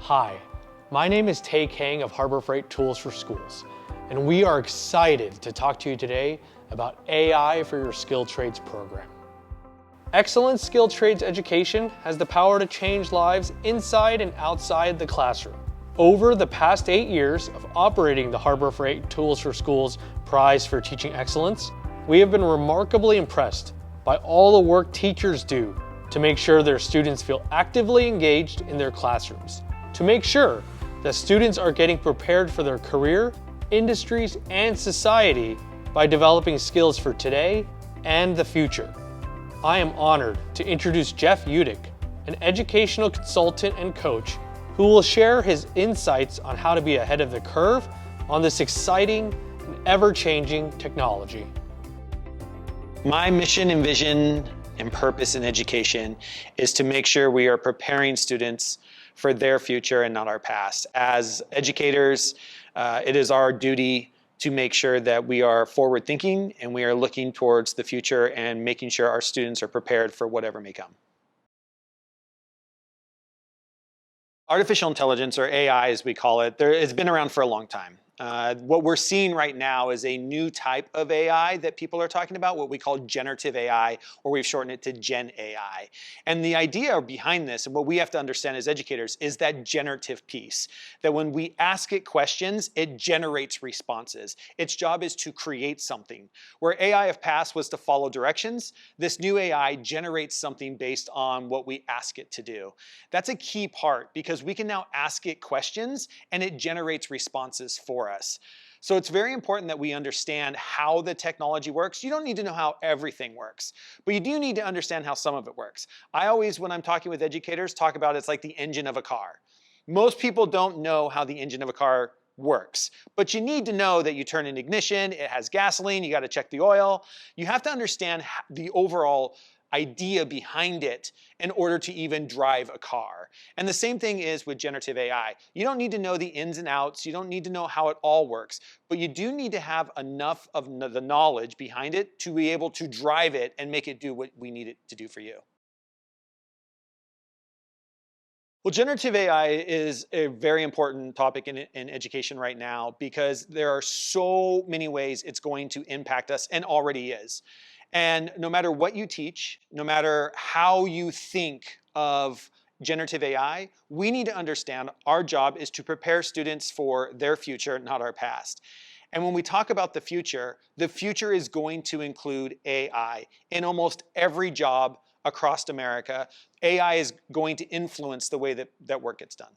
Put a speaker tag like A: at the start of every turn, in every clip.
A: Hi, my name is Tae Kang of Harbor Freight Tools for Schools, and we are excited to talk to you today about AI for your skilled trades program. Excellent skilled trades education has the power to change lives inside and outside the classroom. Over the past 8 years of operating the Harbor Freight Tools for Schools Prize for Teaching Excellence, we have been remarkably impressed by all the work teachers do to make sure their students feel actively engaged in their classrooms, to make sure that students are getting prepared for their career, industries, and society by developing skills for today and the future. I am honored to introduce Jeff Utecht, an educational consultant and coach who will share his insights on how to be ahead of the curve on this exciting and ever-changing technology.
B: My mission and vision and purpose in education is to make sure we are preparing students for their future and not our past. As educators, it is our duty to make sure that we are forward thinking and we are looking towards the future and making sure our students are prepared for whatever may come. Artificial intelligence, or AI as we call it, it's been around for a long time. What we're seeing right now is a new type of AI that people are talking about, what we call generative AI, or we've shortened it to Gen AI. And the idea behind this, and what we have to understand as educators, is that generative piece. That when we ask it questions, it generates responses. Its job is to create something. Where AI of past was to follow directions, this new AI generates something based on what we ask it to do. That's a key part, because we can now ask it questions and it generates responses for us. So it's very important that we understand how the technology works. You don't need to know how everything works, but you do need to understand how some of it works. I always, when I'm talking with educators, talk about it's like the engine of a car. Most people don't know how the engine of a car works, but you need to know that you turn an ignition, it has gasoline, you got to check the oil. You have to understand the overall idea behind it in order to even drive a car. And the same thing is with generative AI. You don't need to know the ins and outs, you don't need to know how it all works, but you do need to have enough of the knowledge behind it to be able to drive it and make it do what we need it to do for you. Well, generative AI is a very important topic in education right now, because there are so many ways it's going to impact us, and already is. And no matter what you teach, no matter how you think of generative AI, we need to understand our job is to prepare students for their future, not our past. And when we talk about the future is going to include AI in almost every job across America. AI is going to influence the way that work gets done.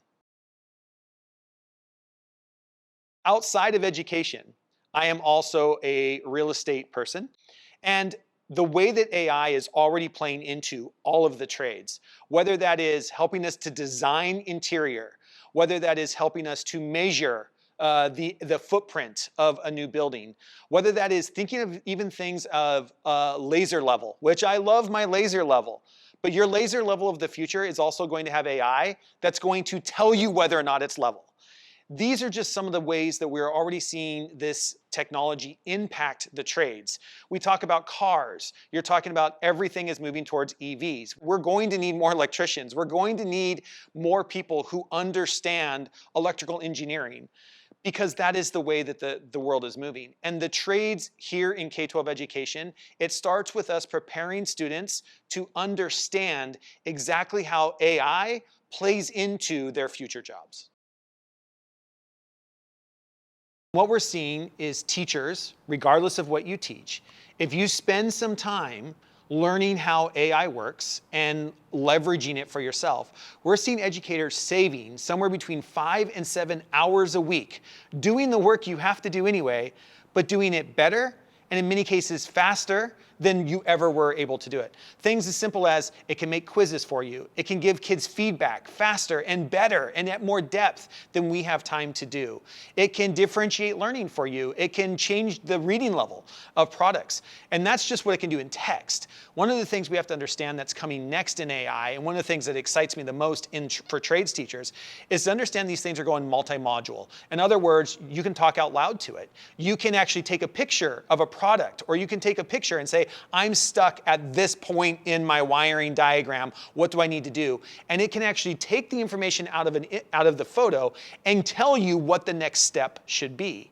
B: Outside of education, I am also a real estate person. And the way that AI is already playing into all of the trades, whether that is helping us to design interior, whether that is helping us to measure the footprint of a new building, whether that is thinking of even things of laser level, which I love my laser level. But your laser level of the future is also going to have AI that's going to tell you whether or not it's level. These are just some of the ways that we're already seeing this technology impact the trades. We talk about cars. You're talking about everything is moving towards EVs. We're going to need more electricians. We're going to need more people who understand electrical engineering, because that is the way that the world is moving. And the trades here in K-12 education, it starts with us preparing students to understand exactly how AI plays into their future jobs. What we're seeing is teachers, regardless of what you teach, if you spend some time learning how AI works and leveraging it for yourself, we're seeing educators saving somewhere between 5 and 7 hours a week, doing the work you have to do anyway, but doing it better, and in many cases faster than you ever were able to do it. Things as simple as it can make quizzes for you. It can give kids feedback faster and better and at more depth than we have time to do. It can differentiate learning for you. It can change the reading level of products. And that's just what it can do in text. One of the things we have to understand that's coming next in AI, and one of the things that excites me the most for trades teachers, is to understand these things are going multi-module. In other words, you can talk out loud to it. You can actually take a picture of a product, or you can take a picture and say, say, I'm stuck at this point in my wiring diagram. What do I need to do? And it can actually take the information out of the photo and tell you what the next step should be.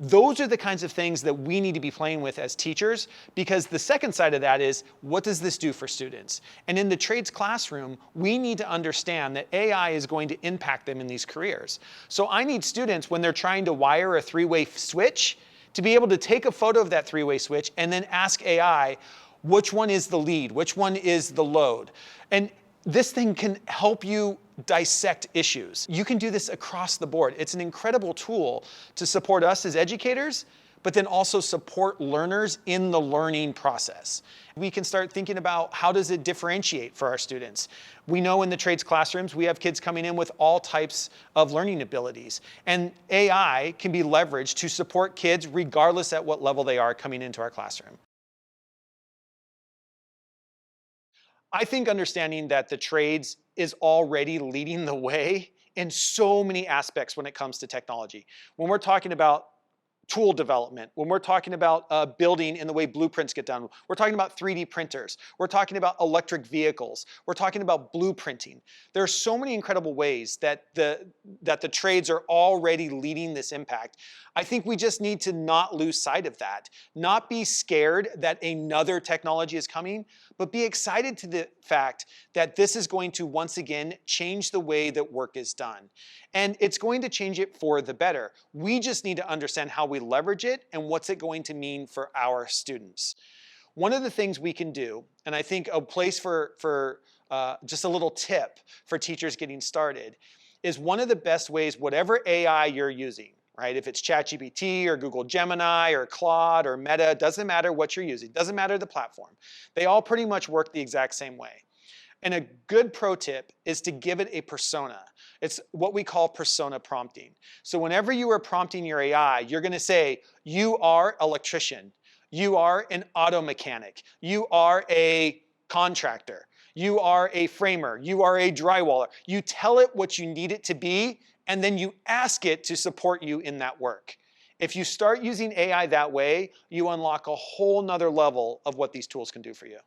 B: Those are the kinds of things that we need to be playing with as teachers, because the second side of that is, what does this do for students? And in the trades classroom, we need to understand that AI is going to impact them in these careers. So I need students, when they're trying to wire a three-way switch, to be able to take a photo of that three-way switch and then ask AI, which one is the lead? Which one is the load? And this thing can help you dissect issues. You can do this across the board. It's an incredible tool to support us as educators, but then also support learners in the learning process. We can start thinking about, how does it differentiate for our students? We know in the trades classrooms, we have kids coming in with all types of learning abilities. And AI can be leveraged to support kids regardless at what level they are coming into our classroom. I think understanding that the trades is already leading the way in so many aspects when it comes to technology. When we're talking about tool development, when we're talking about building and the way blueprints get done, we're talking about 3D printers, we're talking about electric vehicles, we're talking about blueprinting. There are so many incredible ways that the trades are already leading this impact. I think we just need to not lose sight of that, not be scared that another technology is coming, but be excited to the fact that this is going to once again change the way that work is done. And it's going to change it for the better. We just need to understand how we leverage it and what's it going to mean for our students. One of the things we can do, and I think a place for just a little tip for teachers getting started, is one of the best ways, whatever AI you're using, right? If it's ChatGPT or Google Gemini or Claude or Meta, doesn't matter what you're using, doesn't matter the platform. They all pretty much work the exact same way. And a good pro tip is to give it a persona. It's what we call persona prompting. So whenever you are prompting your AI, you're going to say, you are an electrician, you are an auto mechanic, you are a contractor, you are a framer, you are a drywaller. You tell it what you need it to be, and then you ask it to support you in that work. If you start using AI that way, you unlock a whole nother level of what these tools can do for you.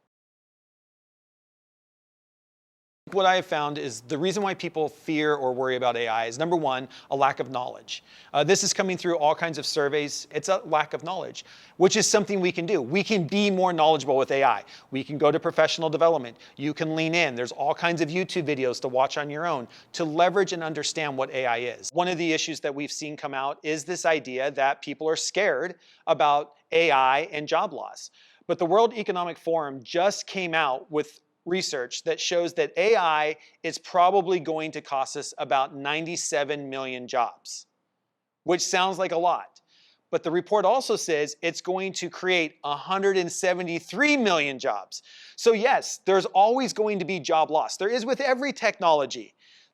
B: What I have found is the reason why people fear or worry about AI is, number one, a lack of knowledge. This is coming through all kinds of surveys. It's a lack of knowledge, which is something we can do. We can be more knowledgeable with AI. We can go to professional development. You can lean in. There's all kinds of YouTube videos to watch on your own to leverage and understand what AI is. One of the issues that we've seen come out is this idea that people are scared about AI and job loss. But the World Economic Forum just came out with research that shows that AI is probably going to cost us about 97 million jobs, which sounds like a lot. But the report also says it's going to create 173 million jobs. So yes, there's always going to be job loss. There is with every technology.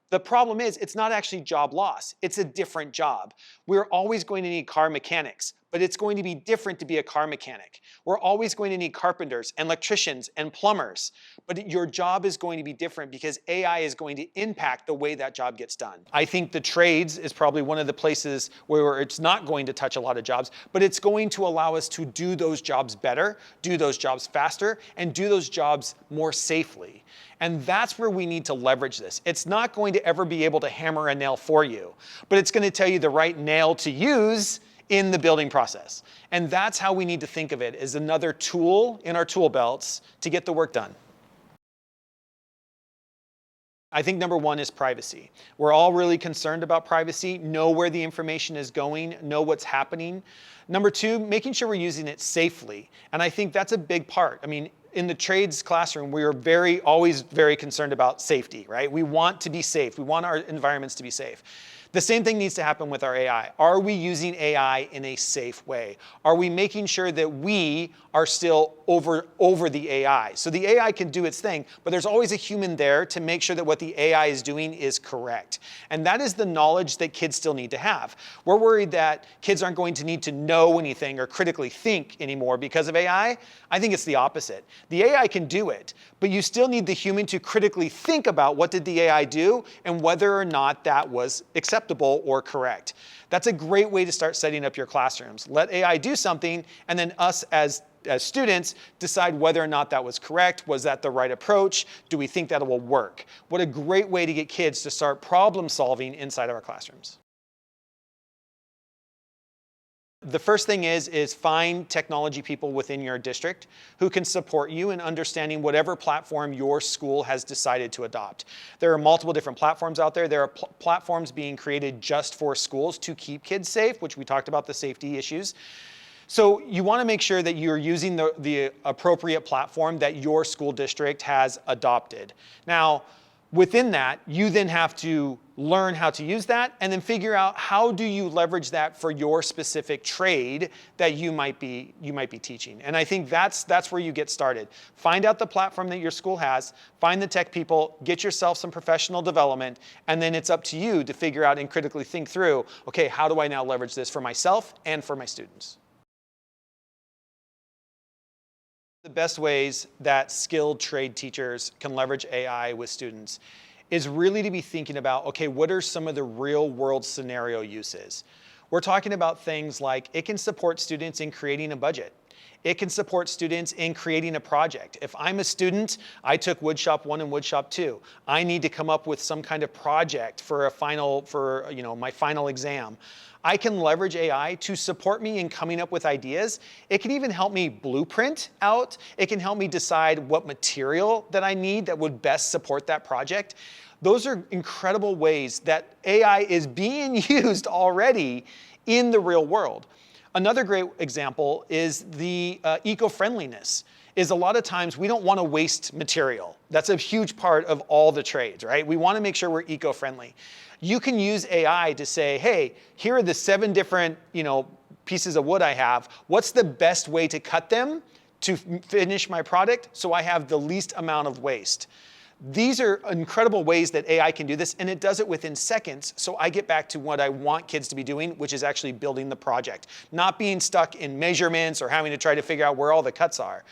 B: The problem is, it's not actually job loss. It's a different job. We're always going to need car mechanics, but it's going to be different to be a car mechanic. We're always going to need carpenters and electricians and plumbers, but your job is going to be different because AI is going to impact the way that job gets done. I think the trades is probably one of the places where it's not going to touch a lot of jobs, but it's going to allow us to do those jobs better, do those jobs faster, and do those jobs more safely. And that's where we need to leverage this. It's not going to ever be able to hammer a nail for you, but it's going to tell you the right nail to use in the building process. And that's how we need to think of it, as another tool in our tool belts to get the work done. I think number one is privacy. We're all really concerned about privacy, know where the information is going, know what's happening. Number two, making sure we're using it safely. And I think that's a big part. I mean, in the trades classroom, we are always very concerned about safety, right? We want to be safe. We want our environments to be safe. The same thing needs to happen with our AI. Are we using AI in a safe way? Are we making sure that we are still over the AI? So the AI can do its thing, but there's always a human there to make sure that what the AI is doing is correct. And that is the knowledge that kids still need to have. We're worried that kids aren't going to need to know anything or critically think anymore because of AI. I think it's the opposite. The AI can do it, but you still need the human to critically think about what did the AI do and whether or not that was acceptable or correct. That's a great way to start setting up your classrooms. Let AI do something, and then us as as students, decide whether or not that was correct. Was that the right approach? Do we think that will work? What a great way to get kids to start problem solving inside of our classrooms. The first thing is find technology people within your district who can support you in understanding whatever platform your school has decided to adopt. There are multiple different platforms out there. There are platforms being created just for schools to keep kids safe, which we talked about the safety issues. So you want to make sure that you're using the appropriate platform that your school district has adopted. Now, within that, you then have to learn how to use that and then figure out how do you leverage that for your specific trade that you might be teaching. And I think that's where you get started. Find out the platform that your school has, find the tech people, get yourself some professional development, and then it's up to you to figure out and critically think through, okay, how do I now leverage this for myself and for my students? The best ways that skilled trade teachers can leverage AI with students is really to be thinking about, okay, what are some of the real world scenario uses? We're talking about things like it can support students in creating a budget. It can support students in creating a project. If I'm a student, I took Woodshop 1 and Woodshop 2. I need to come up with some kind of project for my final exam. I can leverage AI to support me in coming up with ideas. It can even help me blueprint out. It can help me decide what material that I need that would best support that project. Those are incredible ways that AI is being used already in the real world. Another great example is the eco-friendliness. Is a lot of times we don't want to waste material. That's a huge part of all the trades, right? We want to make sure we're eco-friendly. You can use AI to say, hey, here are the 7 different pieces of wood I have. What's the best way to cut them to finish my product so I have the least amount of waste? These are incredible ways that AI can do this, and it does it within seconds, so I get back to what I want kids to be doing, which is actually building the project, not being stuck in measurements or having to try to figure out where all the cuts are.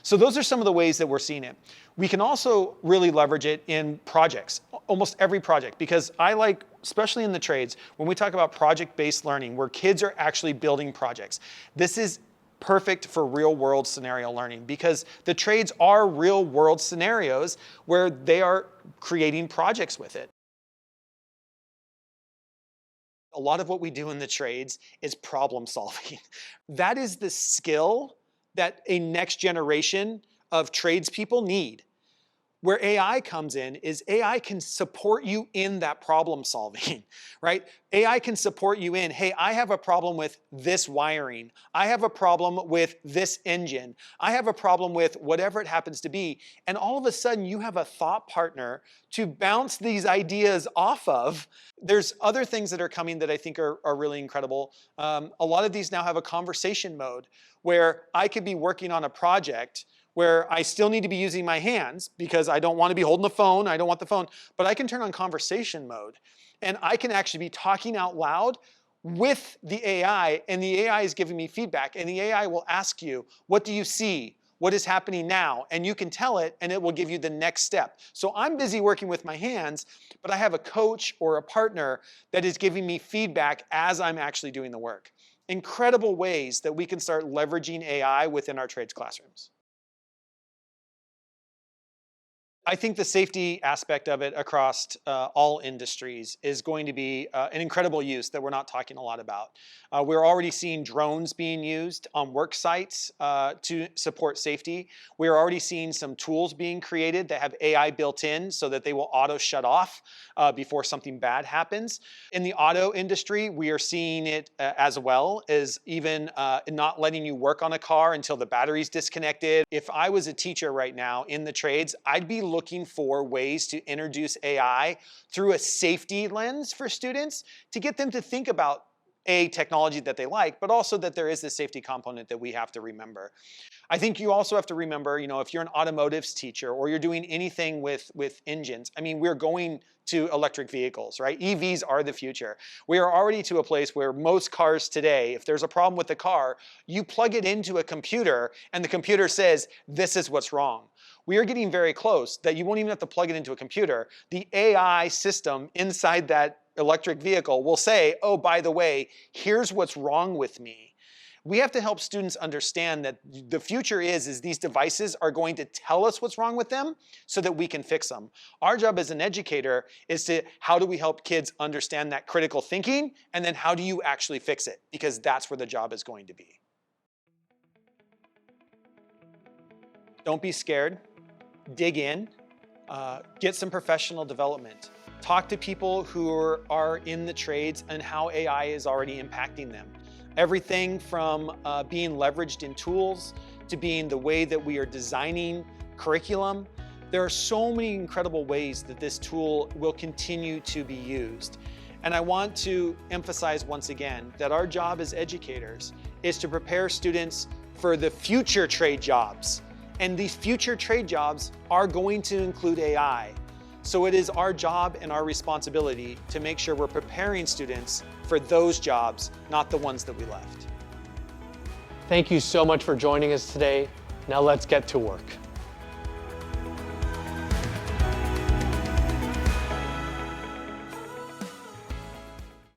B: So those are some of the ways that we're seeing it. We can also really leverage it in projects, almost every project, because I like, especially in the trades, when we talk about project-based learning, where kids are actually building projects. This is perfect for real-world scenario learning because the trades are real-world scenarios where they are creating projects with it. A lot of what we do in the trades is problem solving. That is the skill that a next generation of tradespeople need. Where AI comes in is AI can support you in that problem solving, right? AI can support you in, hey, I have a problem with this wiring. I have a problem with this engine. I have a problem with whatever it happens to be. And all of a sudden you have a thought partner to bounce these ideas off of. There's other things that are coming that I think are really incredible. A lot of these now have a conversation mode where I could be working on a project where I still need to be using my hands because I don't want to be holding the phone, I don't want the phone, but I can turn on conversation mode and I can actually be talking out loud with the AI and the AI is giving me feedback and the AI will ask you, what do you see? What is happening now? And you can tell it and it will give you the next step. So I'm busy working with my hands, but I have a coach or a partner that is giving me feedback as I'm actually doing the work. Incredible ways that we can start leveraging AI within our trades classrooms. I think the safety aspect of it across all industries is going to be an incredible use that we're not talking a lot about. We're already seeing drones being used on work sites to support safety. We're already seeing some tools being created that have AI built in so that they will auto shut off before something bad happens. In the auto industry, we are seeing it as well as even not letting you work on a car until the battery's disconnected. If I was a teacher right now in the trades, I'd be looking for ways to introduce AI through a safety lens for students to get them to think about technology that they like, but also that there is this safety component that we have to remember. I think you also have to remember, if you're an automotives teacher or you're doing anything with engines, I mean, we're going to electric vehicles, right? EVs are the future. We are already to a place where most cars today, if there's a problem with the car, you plug it into a computer and the computer says, this is what's wrong. We are getting very close that you won't even have to plug it into a computer. The AI system inside that electric vehicle will say, oh, by the way, here's what's wrong with me. We have to help students understand that the future is these devices are going to tell us what's wrong with them so that we can fix them. Our job as an educator is to, how do we help kids understand that critical thinking, and then how do you actually fix it? Because that's where the job is going to be. Don't be scared. Dig in. Get some professional development. Talk to people who are in the trades and how AI is already impacting them. Everything from being leveraged in tools to being the way that we are designing curriculum. There are so many incredible ways that this tool will continue to be used. And I want to emphasize once again that our job as educators is to prepare students for the future trade jobs. And these future trade jobs are going to include AI. So it is our job and our responsibility to make sure we're preparing students for those jobs, not the ones that we left.
A: Thank you so much for joining us today. Now let's get to work.